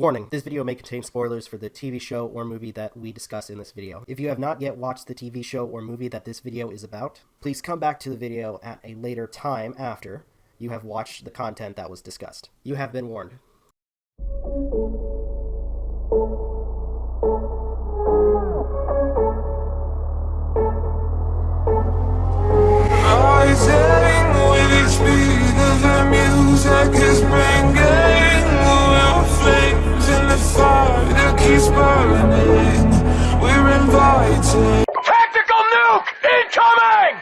Warning, this video may contain spoilers for the TV show or movie that we discuss in this video. If you have not yet watched the TV show or movie that this video is about, please come back to the video at a later time after you have watched the content that was discussed. You have been warned. Rising with each beat of the music is bringing real flames in the fire that keeps burning. We're inviting tactical nuke incoming!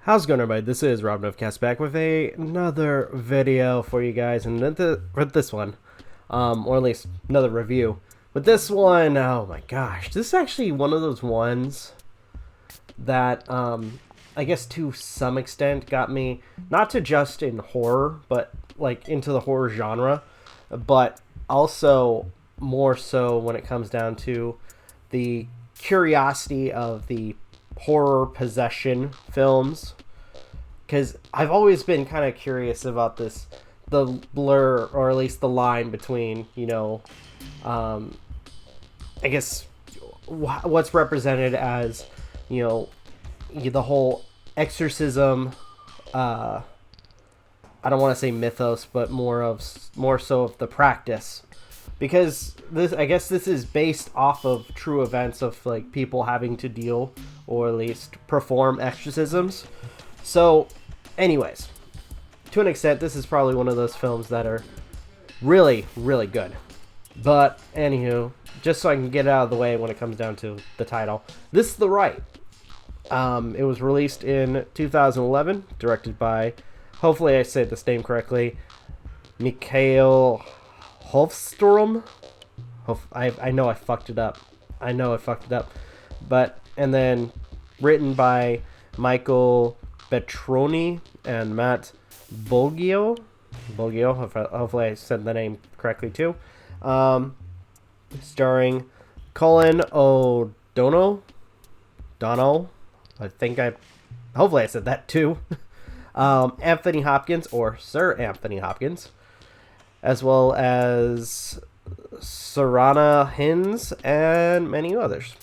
How's it going, everybody? This is Rob Novakast back with another video for you guys, and for this one, or at least another review. But this one, oh my gosh, this is actually one of those ones that, I guess to some extent got me, not to just in horror, but like into the horror genre, but also more so when it comes down to the curiosity of the horror possession films. Because I've always been kind of curious about the blur, or at least the line between, you know, I guess what's represented as, you know, the whole exorcism, I don't want to say mythos, but more so of the practice, because I guess this is based off of true events of like people having to deal or at least perform exorcisms. So anyways, to an extent, this is probably one of those films that are really, really good. But anywho, just so I can get it out of the way when it comes down to the title, this is The Rite. It was released in 2011, directed by, hopefully I said this name correctly, Mikael Hofstrom. I know I fucked it up. But, and then written by Michael Betroni and Matt Bolgio. Hopefully I said the name correctly too. Starring Colin O'Donnell. Hopefully I said that too. Anthony Hopkins, or Sir Anthony Hopkins, as well as Sarana Hinds and many others.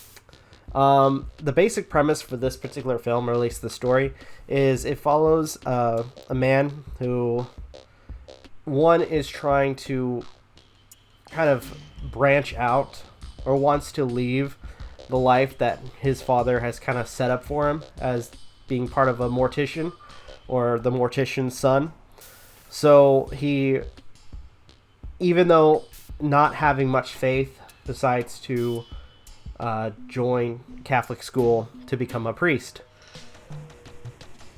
The basic premise for this particular film, or at least the story, is it follows a man who, one, is trying to kind of branch out, or wants to leave the life that his father has kind of set up for him as being part of a mortician, or the mortician's son. So he, even though not having much faith, decides to join Catholic school to become a priest.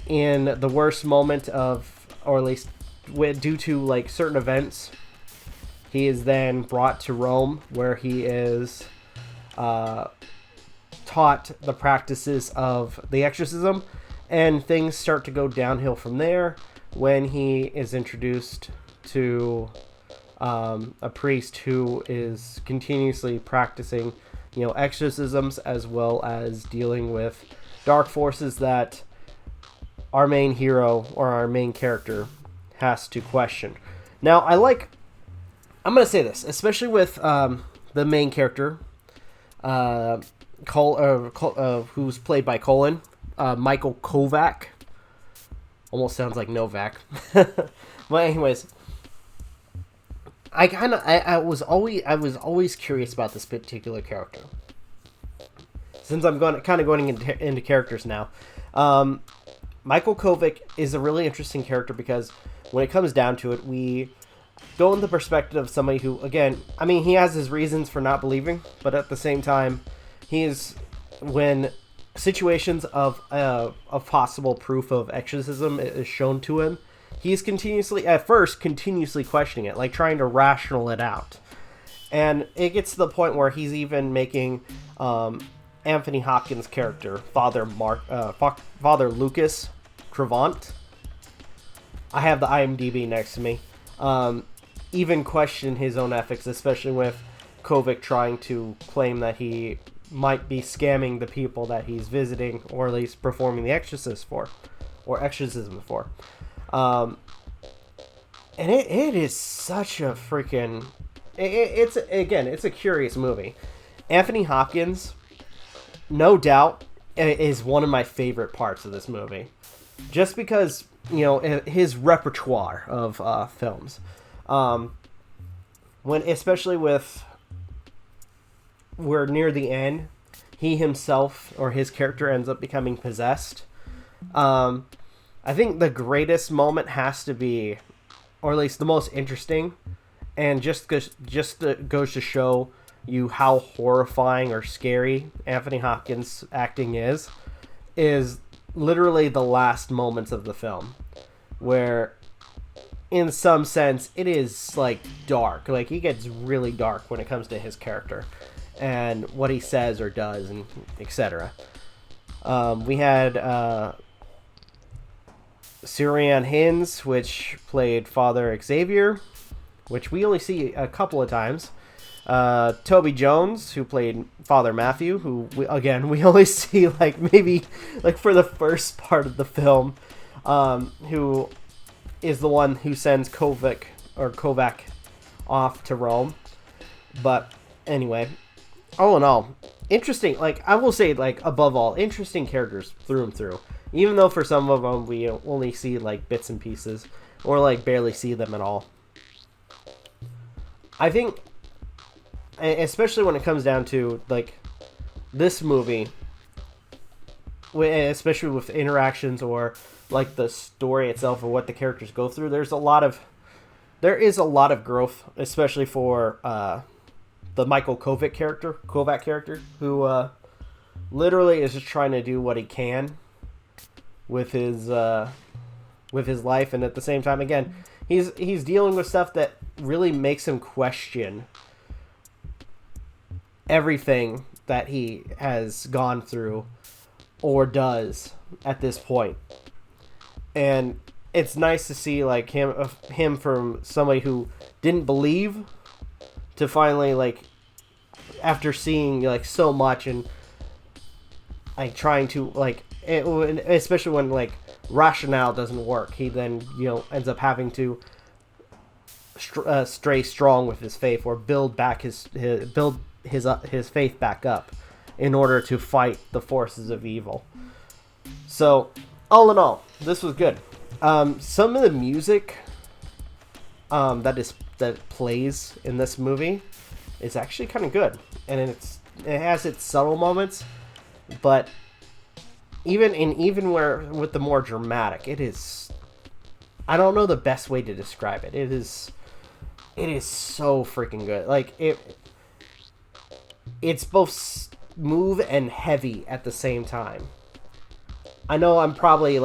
In the worst moment of, or at least due to like certain events, he is then brought to Rome, where he is taught the practices of the exorcism, and things start to go downhill from there when he is introduced to a priest who is continuously practicing, you know, exorcisms, as well as dealing with dark forces that our main hero, or our main character, has to question. Now, I'm going to say this, especially with the main character, who's played by Colin, Michael Kovac. Almost sounds like Novak. But anyways, I was always curious about this particular character. Since I'm going into characters now, Michael Kovac is a really interesting character, because when it comes down to it, we go in the perspective of somebody who, again, I mean, he has his reasons for not believing, but at the same time, when situations of possible proof of exorcism is shown to him, he's continuously questioning it, like trying to rational it out. And it gets to the point where he's even making Anthony Hopkins' character, Father Lucas Trevant, I have the IMDb next to me, even question his own ethics, especially with Kovac trying to claim that he might be scamming the people that he's visiting, or at least performing the exorcism for. And it is such a freaking... It's a curious movie. Anthony Hopkins, no doubt, is one of my favorite parts of this movie. Just because, his repertoire of films. Especially with... We're near the end, he himself, or his character, ends up becoming possessed. I think the greatest moment has to be, or at least the most interesting, and just goes to show you how horrifying or scary Anthony Hopkins' acting is literally the last moments of the film, where in some sense it is like dark. Like, he gets really dark when it comes to his character and what he says or does, and etc. We had Surian Hinds, which played Father Xavier, which we only see a couple of times. Toby Jones, who played Father Matthew, who we only see maybe for the first part of the film, who is the one who sends Kovac off to Rome. But anyway, all in all, interesting. I will say, above all, interesting characters through and through. Even though for some of them we only see bits and pieces, or barely see them at all. I think, especially when it comes down to this movie, especially with interactions or the story itself or what the characters go through, there is a lot of growth, especially for the Michael Kovac character, who literally is just trying to do what he can with his life, and at the same time, again, he's dealing with stuff that really makes him question everything that he has gone through or does at this point. And it's nice to see him from somebody who didn't believe to finally after seeing so much and trying to especially when rationale doesn't work, he then ends up having to stay strong with his faith, or build his faith back up in order to fight the forces of evil. So, all in all, this was good. Some of the music that plays in this movie is actually kind of good, and it has its subtle moments, but even where with the more dramatic, it is, I don't know the best way to describe it. It is so freaking good. It's both smooth and heavy at the same time. I know I'm probably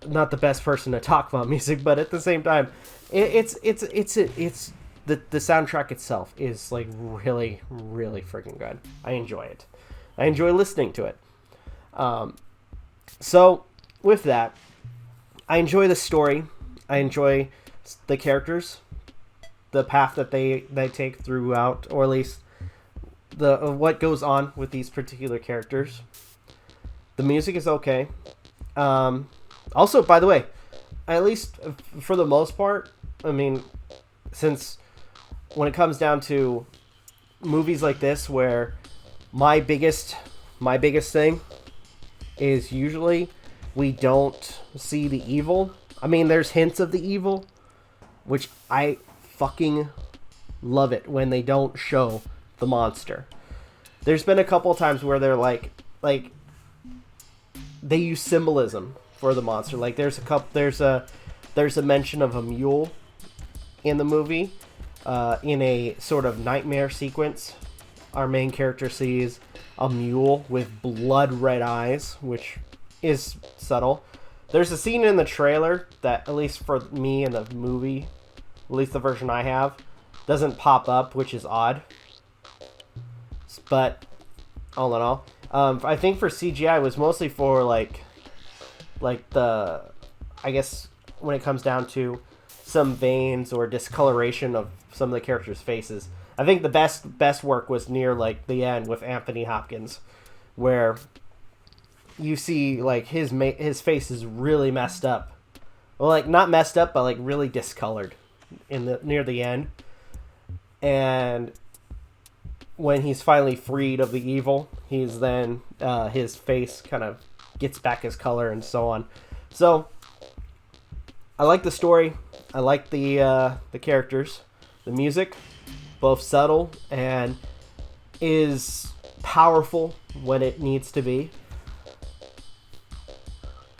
not the best person to talk about music, but at the same time, it's the soundtrack itself is really, really freaking good. I enjoy it. I enjoy listening to it. So with that, I enjoy the story. I enjoy the characters, the path that they take throughout, or at least what goes on with these particular characters. The music is okay. Also, by the way, at least for the most part, I mean, since when it comes down to movies like this, where my biggest thing is usually we don't see the evil. I mean, there's hints of the evil, which I fucking love it when they don't show the monster. There's been a couple of times where they're they use symbolism for the monster. There's a mention of a mule in the movie, in a sort of nightmare sequence. Our main character sees a mule with blood red eyes, which is subtle. There's a scene in the trailer that, at least for me in the movie, at least the version I have, doesn't pop up, which is odd. But all in all, I think for CGI it was mostly for the, I guess when it comes down to some veins or discoloration of some of the characters' faces. I think the best work was near the end with Anthony Hopkins, where you see his face is really messed up well, like not messed up, but like really discolored near the end. And when he's finally freed of the evil, he's then his face kind of gets back his color and so on. So I like the story. I like the characters, the music, both subtle and is powerful when it needs to be.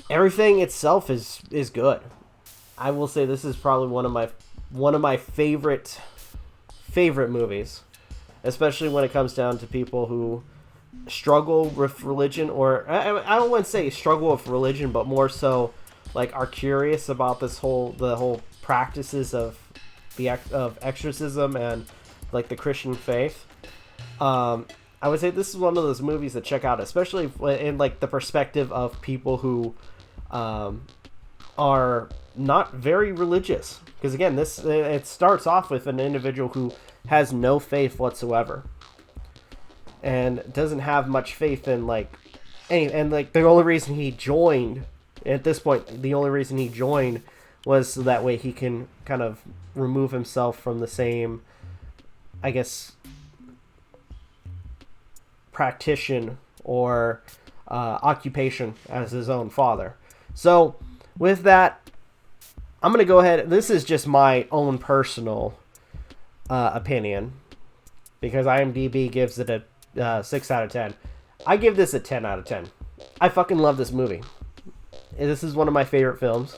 Everything itself is good. I will say this is probably one of my favorite movies, especially when it comes down to people who struggle with religion, or I don't want to say struggle with religion, but more so like are curious about the whole practices of exorcism and like the Christian faith. I would say this is one of those movies to check out, especially in like the perspective of people who are not very religious. Because again, it starts off with an individual who has no faith whatsoever, and doesn't have much faith in like any. And like the only reason he joined at this point, the only reason he joined was so that way he can kind of remove himself from the same, I guess, practitioner or occupation as his own father. So with that, I'm going to go ahead. This is just my own personal opinion, because IMDb gives it a 6 out of 10. I give this a 10 out of 10. I fucking love this movie. This is one of my favorite films.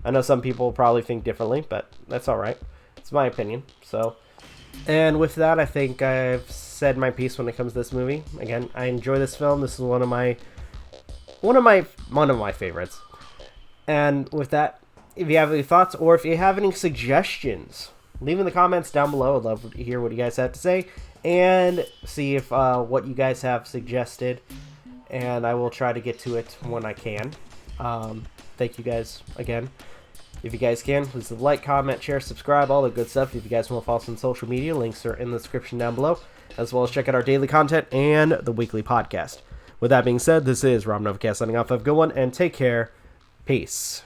I know some people probably think differently, but that's alright. It's my opinion. So, and with that, I think I've said my piece when it comes to this movie. Again, I enjoy this film. This is one of my favorites. And with that, if you have any thoughts or if you have any suggestions, leave in the comments down below. I'd love to hear what you guys have to say and see if what you guys have suggested, and I will try to get to it when I can. Thank you guys again. If you guys can, please like, comment, share, subscribe, all the good stuff. If you guys want to follow us on social media, links are in the description down below, as well as check out our daily content and the weekly podcast. With that being said, this is Novakast signing off. Have a good one and take care. Peace.